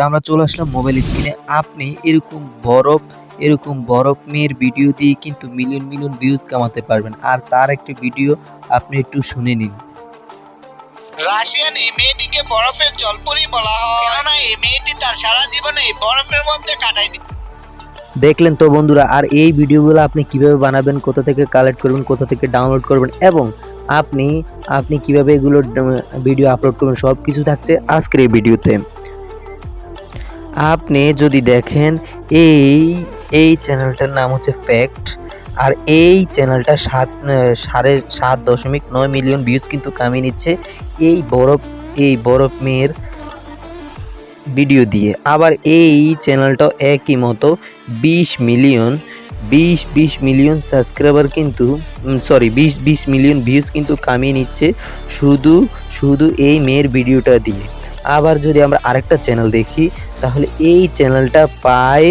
আমরা চলে আসলাম মোবাইল স্ক্রিনে। আপনি এরকম বরফ মেয়ের ভিডিও দিয়ে কিন্তু মিলিয়ন মিলিয়ন ভিউজ কামাতে পারবেন। আর তার একটি ভিডিও আপনি একটু শুনে নিন। রাশিয়ান এই মেয়েটিকে বরফের জলপরি বলা হয়, কেননা এই মেয়েটি তার সারা জীবন এই বরফের মধ্যে কাটায়। দেখলেন তো বন্ধুরা, আর এই ভিডিওগুলো আপনি কিভাবে বানাবেন, কোথা থেকে কালেক্ট করবেন, কোথা থেকে ডাউনলোড করবেন এবং আপনি আপনি কিভাবে এগুলো ভিডিও আপলোড করবেন, সবকিছু থাকছে আজকের এই ভিডিওতে। আপনি যদি দেখেন, এই চ্যানেলটার নাম হচ্ছে ফ্যাক্ট। আর এই চ্যানেলটা 7.9 মিলিয়ন ভিউজ কিন্তু কামিয়ে নিচ্ছে এই বরফ মেয়ের ভিডিও দিয়ে। আবার এই চ্যানেলটাও একই মতো 20 মিলিয়ন সাবস্ক্রাইবার কিন্তু সরি 20 মিলিয়ন ভিউজ কিন্তু কামিয়ে নিচ্ছে শুধু শুধু এই মেয়ের ভিডিওটা দিয়ে। আবার যদি আমরা আরেকটা চ্যানেল দেখি, তাহলে এই চ্যানেলটা প্রায়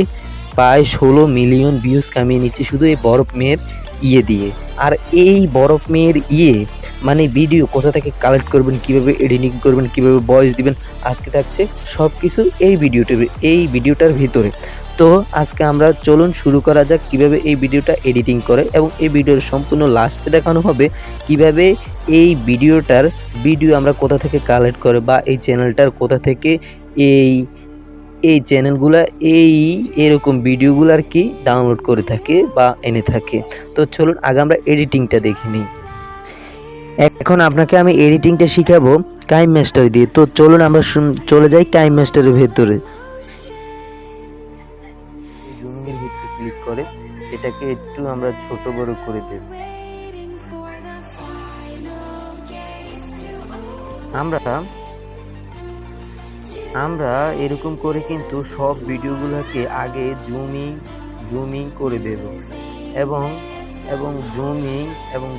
16 মিলিয়ন ভিউজ কামিয়ে নিচ্ছে শুধু এই বরফ মেয়ের দিয়ে। আর এই বরফ মেয়ের মানে ভিডিও কোথা থেকে কালেক্ট করবেন, কিভাবে এডিটিং করবেন, কিভাবে ভয়েস দিবেন, আজকে থাকছে সব কিছু এই ভিডিওটার ভিতরে। তো আজকে আমরা চলুন শুরু করা যাক কিভাবে এই ভিডিওটা এডিটিং করে, এবং এই ভিডিওর সম্পূর্ণ লাস্টে দেখানো হবে কিভাবে এই ভিডিও আমরা কোথা থেকে কালেক্ট করে, বা এই চ্যানেলটার কোথা থেকে এই চ্যানেলগুলা এরকম ভিডিওগুলো আর কি ডাউনলোড করে থাকে বা এনে থাকে। তো চলুন আগে আমরা এডিটিংটা দেখে নিই। এখন আপনাকে আমি এডিটিংটা শিখাবো কাইম মাস্টার দিয়ে। তো চলুন আমরা চলে যাই কাইম মাস্টারের ভেতরে। জুমিং এর ভিতরে ক্লিক করে এটাকে একটু আমরা ছোট বড় করে দেব। আমরা এরকম করে কিন্তু সব ভিডিওগুলোকে আগে জুমিং করে দেব, এবং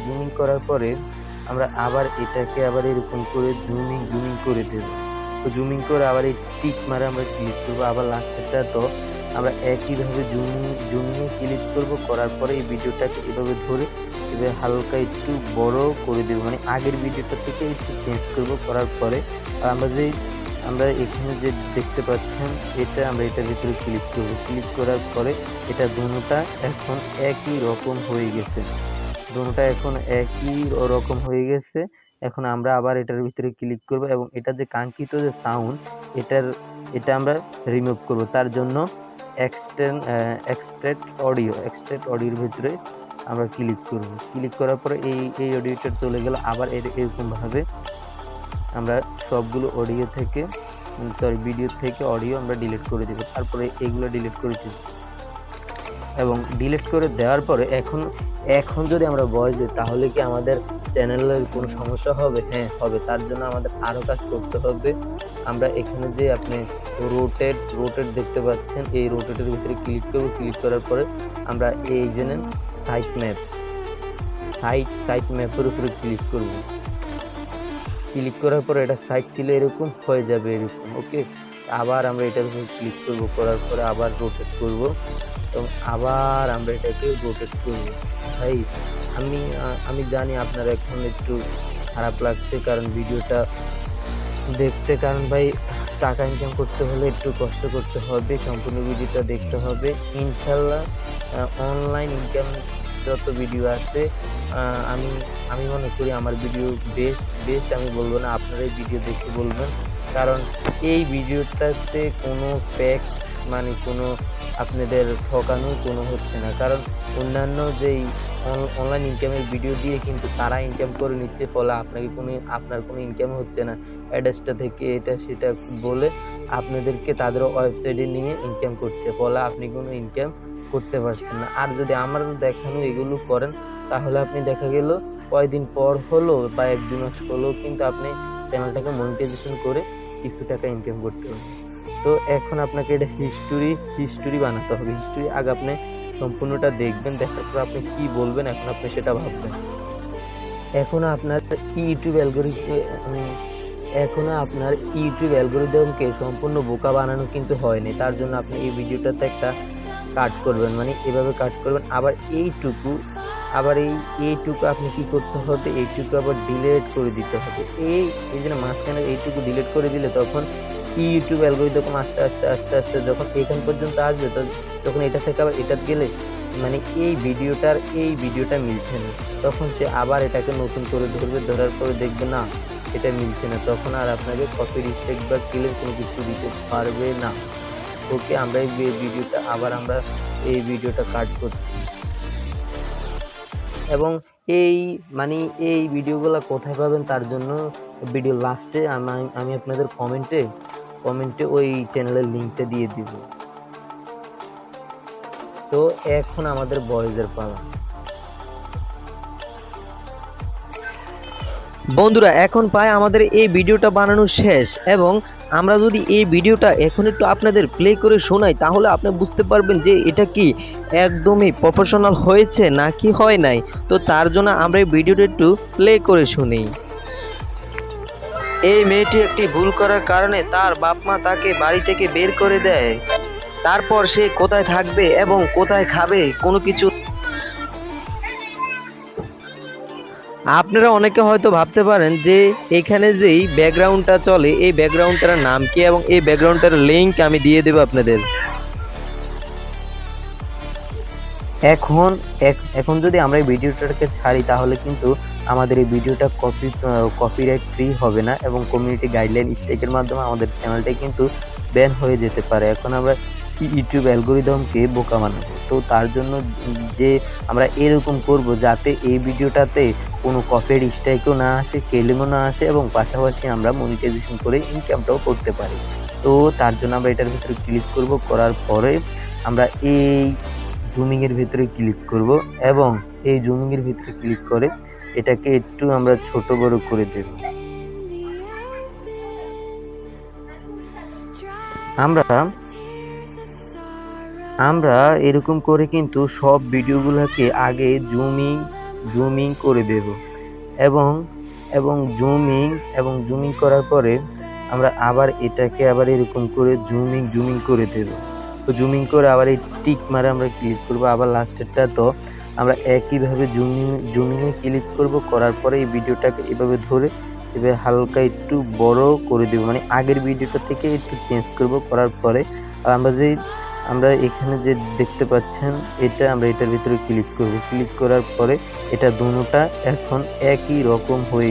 জুমিং করার পরে আমরা আবার এটাকে আবার এরকম করে জুমিং করে দেব। তো জুমিং করে আবার এই টিক মারে আমরা ক্লিক করবো, আবার লাস্টেরটা তো আমরা একইভাবে জুমিংয়ে ক্লিক করবো, করার পরে এই ভিডিওটাকে এভাবে ধরে এভাবে হালকা একটু বড় করে দেবো, মানে আগের ভিডিওটা থেকে একটু চেঞ্জ করবো। করার পরে আমরা এখানে যে দেখতে পাচ্ছেন আমরা এটার ভিতরে ক্লিক করব। ক্লিক করার পরে এটা দুটোটা এখন একই রকম হয়ে গেছে। এখন আমরা আবার এটার ভিতরে ক্লিক করব, এবং এটা যে কাঙ্ক্ষিত যে সাউন্ড এটা আমরা রিমুভ করব। তার জন্য এক্সট্রাক্ট অডিওর ভিতরে আমরা ক্লিক করব। ক্লিক করার পরে এই অডিওটা চলে গেল। আবার এরকম ভাবে আমরা সবগুলো ভিডিও থেকে অডিও আমরা ডিলিট করে দেব। তারপরে এগুলো ডিলিট করে দেব, এবং ডিলিট করে দেওয়ার পরে এখন যদি আমরা ভয়েস দিই, তাহলে কি আমাদের চ্যানেলের কোনো সমস্যা হবে? হ্যাঁ, হবে। তার জন্য আমাদের আরও কাজ করতে হবে। আমরা এখানে যে আপনি রোটেট দেখতে পাচ্ছেন, এই রোটেটের ভিতরে ক্লিক করব। ক্লিক করার পরে আমরা এই জন্য সাইট ম্যাপের উপরে ক্লিক করব। ক্লিক করার পরে এটা সাইড ছিল এরকম হয়ে যাবে, এরকম। ওকে, আবার আমরা এটার উপর ক্লিক করব, করার পরে আবার রোটেট করব, এবং আবার আমরা এটাকে রোটেট করব। ভাই, আমি জানি আপনার এখন একটু খারাপ লাগছে, কারণ ভিডিওটা দেখতে, কারণ ভাই টাকা ইনকাম করতে হলে একটু কষ্ট করতে হবে, সম্পূর্ণ ভিডিওটা দেখতে হবে। ইনশাল্লাহ অনলাইন ইনকাম যত ভিডিও আছে, আমি মনে করি আমার ভিডিও বেস্ট আমি বলবো না, আপনারা এই ভিডিও দেখে বলবেন। কারণ এই ভিডিওটাতে কোনো ফ্যাক্ট মানে কোনো আপনাদের ঠকানো কোনো হচ্ছে না, কারণ অন্যান্য যেই অনলাইন ইনকামের ভিডিও দিয়ে কিন্তু তারা ইনকাম করে নিচ্ছে, ফলে আপনার কোনো ইনকাম হচ্ছে না। অ্যাড্রেসটা থেকে এটা সেটা বলে আপনাদেরকে তাদের ওয়েবসাইটে নিয়ে ইনকাম করছে, ফলে আপনি কোনো ইনকাম করতে পারছেন না। আর যদি আমার দেখানো এগুলো করেন, তাহলে আপনি দেখা গেল কয়দিন পর হলো বা 1-2 মাস হলো কিন্তু আপনি চ্যানেলটাকে মনিটাইজেশন করে কিছু টাকা ইনকাম করতে পারবেন। তো এখন আপনাকে এটা হিস্টোরি বানাতে হবে। হিস্টোরি আগে আপনি সম্পূর্ণটা দেখবেন, দেখার পর আপনি কি বলবেন এখন আপনি সেটা ভাববেন। এখনো আপনার ইউটিউব অ্যালগরিদমকে সম্পূর্ণ বোকা বানানো কিন্তু হয়নি। তার জন্য আপনি এই ভিডিওটাতে একটা কাট করবেন, মানে এভাবে কাট করবেন। আবার এইটুকু আপনি কি করতে হবে, এইটুকু আবার ডিলিট করে দিতে হবে। এই যে মাঝখানে এইটুকু ডিলিট করে দিলে তখন ইউটিউব অ্যালগরিদম আস্তে আস্তে আস্তে আস্তে যখন এখান পর্যন্ত আসবে, তো যখন এটা থেকে আবার এটা গেলে মানে এই ভিডিওটা মিলছে না, তখন সে আবার এটাকে নতুন করে ধরবে, ধরার পরে দেখবে না এটা মিলছে না, তখন আর আপনাকে কপি রিস্ট্রিক্ট বা ক্লিয়ার কোনো কিছু দিতে পারবে না। ওকে, আমরা এই ভিডিওটা কাট করছি। এবং এই ভিডিওগুলো কোথায় পাবেন তার জন্য ভিডিও লাস্টে আমি আপনাদের কমেন্টে ওই চ্যানেলের লিঙ্কটা দিয়ে দিব। তো এখন আমাদের বয়েজের পালা। বন্ধুরা, এখন প্রায় আমাদের এই ভিডিওটা বানানো শেষ, এবং আমরা যদি এই ভিডিওটা এখন একটু আপনাদের প্লে করে শোনাই, তাহলে আপনি বুঝতে পারবেন যে এটা কি একদমই প্রফেশনাল হয়েছে নাকি হয় নাই। তো তার জন্য আমরা এই ভিডিওটা একটু প্লে করে শুনি। এই মেয়েটি একটি ভুল করার কারণে তার বাপ মা তাকে বাড়ি থেকে বের করে দেয়। তারপর সে কোথায় থাকবে এবং কোথায় খাবে কোনো কিছু। আপনারা অনেকে হয়তো ভাবতে পারেন যে এখানে যেই ব্যাকগ্রাউন্ডটা চলে এই ব্যাকগ্রাউন্ডটার নাম কি, এবং এই ব্যাকগ্রাউন্ডটার লিংক আমি দিয়ে দেবো আপনাদের। এখন যদি আমরা এই ভিডিওটাকে ছাড়ি, তাহলে কিন্তু আমাদের এই ভিডিওটা কপিরাইট ফ্রি হবে না, এবং কমিউনিটি গাইডলাইন স্ট্রাইকের মাধ্যমে আমাদের চ্যানেলটা কিন্তু ব্যান হয়ে যেতে পারে। এখন আমরা ইউটিউব অ্যালগরিদমকে বোকা বানাবো, তো তার জন্য যে আমরা এরকম করব যাতে এই ভিডিওটাতে কোনো কপিরাইট স্ট্রাইকও না আসে, ক্লেমও না আসে, এবং পাশাপাশি আমরা মনিটাইজেশন করে ইনকামটাও করতে পারি। তো তার জন্য আমরা এটার ভিতরে ক্লিক করব, করার পরে আমরা এই জুমিংয়ের ভিতরে ক্লিক করব, এবং এই জুমিংয়ের ভিতরে ক্লিক করে এটাকে একটু আমরা ছোট বড় করে দেব। আমরা এরকম করে কিন্তু সব ভিডিওগুলোকে আগে জুমিং করে দেব, এবং জুমিং করার পরে আমরা আবার এটাকে আবার এরকম করে জুমিং করে দেব। তো জুমিং করে আবার এই টিক মারে আমরা ক্লিক করব, আবার লাস্টেরটা তো আমরা একইভাবে জুমিংয়ে ক্লিক করব, করার পরে এই ভিডিওটাকে এভাবে ধরে এভাবে হালকা একটু বড় করে দেব, মানে আগের ভিডিওটা থেকে একটু চেঞ্জ করব। করার পরে আমরা এখানে যে দেখতে পাচ্ছেন আমরা এটার ভিতরে ক্লিক করব, ক্লিক করার পরে এটা দুটোটা এখন একই রকম হয়ে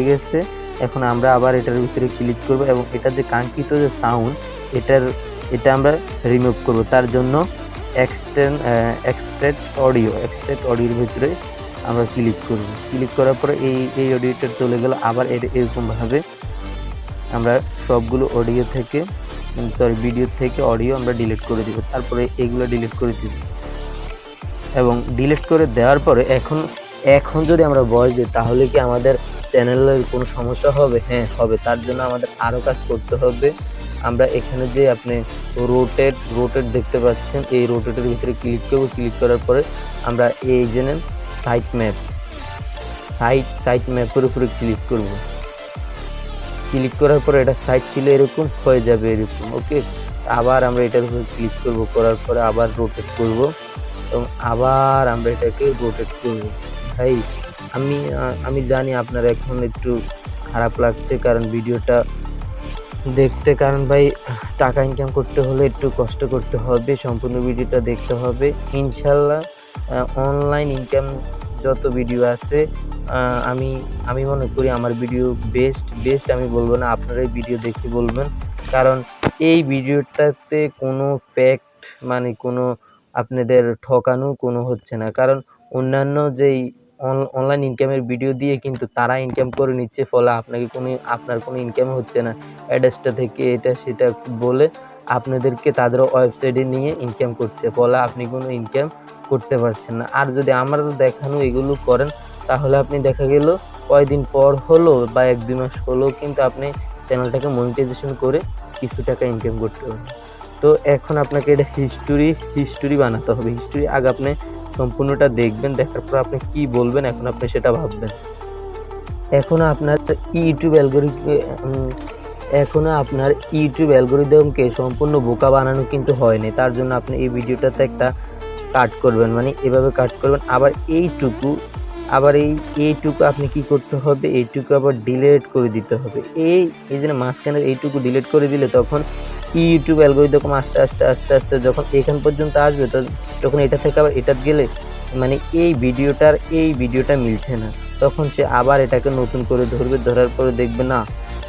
গেছে, এখন আমরা আবার এটার ভিতরে ক্লিক করব, এবং এটা যে কাঙ্ক্ষিত যে সাউন্ড এটা আমরা রিমুভ করব। তার জন্য এক্সট্রাক্ট অডিওর ভিতরে আমরা ক্লিক করব, ক্লিক করার পরে এই অডিওটা চলে গেল। আবার এরকম ভাবে আমরা সবগুলো ভিডিও থেকে অডিও আমরা ডিলিট করে দিব, তারপরে এগুলো ডিলিট করে দিব, এবং ডিলিট করে দেওয়ার পরে এখন যদি আমরা ভয়েস দিই, তাহলে কি আমাদের চ্যানেলের কোনো সমস্যা হবে? হ্যাঁ, হবে। তার জন্য আমাদের আরও কাজ করতে হবে। আমরা এখানে যে আপনি রোটেট দেখতে পাচ্ছেন, এই রোটেটের ভিতরে ক্লিক করব, ক্লিক করার পরে আমরা এই জেনে সাইট ম্যাপের উপরে ক্লিক করব, ক্লিক করার পরে এটা সাইট ছিল এরকম হয়ে যাবে, এরকম। ওকে, আবার আমরা এটার উপরে ক্লিক করব, করার পরে আবার রোটেট করব, এবং আবার আমরা এটাকে রোটেট করব। ভাই, আমি জানি আপনার এখন একটু খারাপ লাগছে, কারণ ভিডিওটা দেখতে, কারণ ভাই টাকা ইনকাম করতে হলে একটু কষ্ট করতে হবে, সম্পূর্ণ ভিডিওটা দেখতে হবে। ইনশাল্লাহ অনলাইন ইনকাম যত ভিডিও আছে, আমি মনে করি আমার ভিডিও বেস্ট আমি বলবো না, আপনারা এই ভিডিও দেখে বলবেন, কারণ এই ভিডিওটাতে কোনো ফ্যাক্ট মানে কোনো আপনাদের ঠকানো কোনো হচ্ছে না, কারণ অন্যান্য যেই অনলাইন ইনকামের ভিডিও দিয়ে কিন্তু তারা ইনকাম করে নিচ্ছে, ফলে আপনার কোনো ইনকাম হচ্ছে না। অ্যাড্রেসটা থেকে এটা সেটা বলে আপনাদেরকে তাদের ওয়েবসাইটে নিয়ে ইনকাম করছে, ফলে আপনি কোনো ইনকাম করতে পারছেন না। আর যদি আমরা দেখানো এগুলো করেন, তাহলে আপনি দেখা গেল কয়দিন পর হলো বা 1-2 মাস হলো কিন্তু আপনি চ্যানেলটাকে মনিটাইজেশন করে কিছু টাকা ইনকাম করতে পারবেন। তো এখন আপনাকে এটা হিস্টোরি বানাতে হবে। হিস্টোরি আগে আপনি সম্পূর্ণটা দেখবেন, দেখার পর আপনি কি বলবেন এখন আপনি সেটা ভাববেন। এখনো আপনার ইউটিউব অ্যালগরিদমকে সম্পূর্ণ বোকা বানানো কিন্তু হয়নি। তার জন্য আপনি এই ভিডিওটাতে একটা কাট করবেন, মানে এভাবে কাট করবেন, আবার আবার এইটুকু আপনি কি করতে হবে, এইটুকু আবার ডিলিট করে দিতে হবে। এই যে মাঝখানের এইটুকু ডিলিট করে দিলে তখন ইউটিউব অ্যালগরিদম আস্তে আস্তে আস্তে আস্তে যখন এখান পর্যন্ত আসবে তখন এটা থেকে আবার এটা গেলে মানে এই ভিডিওটা মিলছে না, তখন সে আবার এটাকে নতুন করে ধরবে, ধরার পরে দেখবে না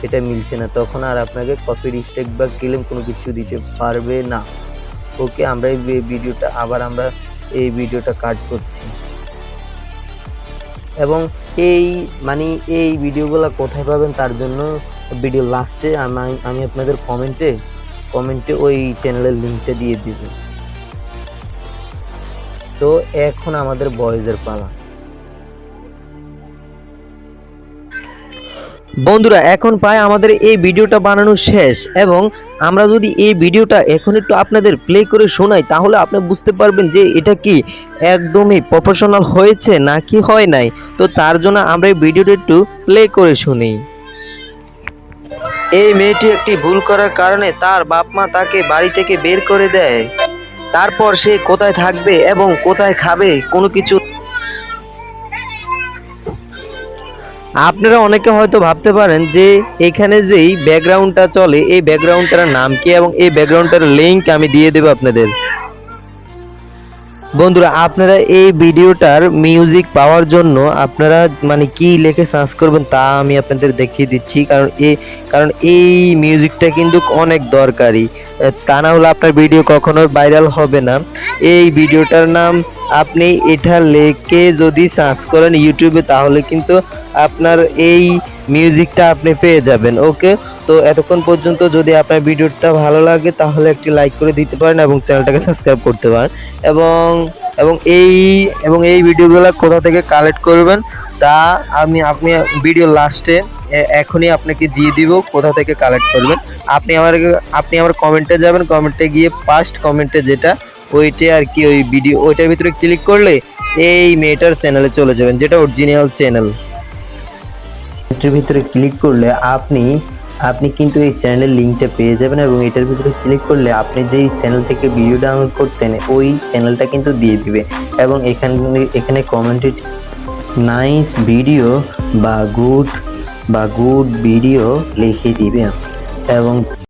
এটা মিলছে না, তখন আর আপনাকে কপি স্ট্রাইক বা ক্লেম কোনো কিছু দিতে পারবে না। ওকে, আমরা এই ভিডিওটা কাট করছি। এবং এই ভিডিওগুলো কোথায় পাবেন তার জন্য ভিডিও লাস্টে আমি আপনাদের কমেন্টে ওই চ্যানেলের লিঙ্কটা দিয়ে দিব। তো এখন আমাদের বয়েজের পালা। বন্ধুরা এখন প্রায় আমাদের এই ভিডিওটা বানানো শেষ, এবং আমরা যদি এই ভিডিওটা এখন একটু আপনাদের প্লে করে শোনাই তাহলে আপনি বুঝতে পারবেন যে এটা কি একদমই প্রফেশনাল হয়েছে নাকি হয় নাই। তো তার জন্য আমরা এই ভিডিওটা একটু প্লে করে শুনি। এই মেয়েটি একটি ভুল করার কারণে তার বাপ মা তাকে বাড়ি থেকে বের করে দেয়। তারপর সে কোথায় থাকবে এবং কোথায় খাবে কোনো কিছু। আপনারা অনেকে হয়তো ভাবতে পারেন যে এখানে যেই ব্যাকগ্রাউন্ডটা চলে এই ব্যাকগ্রাউন্ডটার নাম কি, এবং এই ব্যাকগ্রাউন্ডটার লিংক আমি দিয়ে দেব আপনাদের। বন্ধুরা আপনারা এই ভিডিওটার মিউজিক পাওয়ার জন্য আপনারা কি লিখে সার্চ করবেন তা আমি আপনাদের দেখিয়ে দিচ্ছি, কারণ এই মিউজিকটা কিন্তু অনেক দরকারি, তা না হলে আপনার ভিডিও কখনো ভাইরাল হবে না। এই ভিডিওটার নাম আপনি এটা লিখে যদি সার্চ করেন ইউটিউবে তাহলে কিন্তু আপনার এই মিউজিকটা আপনি পেয়ে যাবেন। ওকে, তো এতক্ষণ পর্যন্ত যদি আপনার ভিডিওটা ভালো লাগে তাহলে একটি লাইক করে দিতে পারেন এবং চ্যানেলটাকে সাবস্ক্রাইব করতে পারেন, এবং এই ভিডিওগুলো কোথা থেকে কালেক্ট করবেন তা আপনি ভিডিও লাস্টে এখনই আপনাকে দিয়ে দিব কোথা থেকে কালেক্ট করবেন। আপনি আমার কমেন্টে যাবেন, কমেন্টে গিয়ে ফার্স্ট কমেন্টে যেটা ওইটা আর কি ওই ভিডিও ওইটার ভিতরে ক্লিক করলে এই মেয়েটার চ্যানেলে চলে যাবেন, যেটা অরিজিনাল চ্যানেল। এটার ভিতরে ক্লিক করলে আপনি কিন্তু এই চ্যানেলের লিঙ্কটা পেয়ে যাবেন, এবং এটার ভিতরে ক্লিক করলে আপনি যেই চ্যানেল থেকে ভিডিও ডাউনলোড করতেন ওই চ্যানেলটা কিন্তু দিয়ে দিবে, এবং এখানে কমেন্টে নাইস ভিডিও বা গুড ভিডিও লিখে দিবে। এবং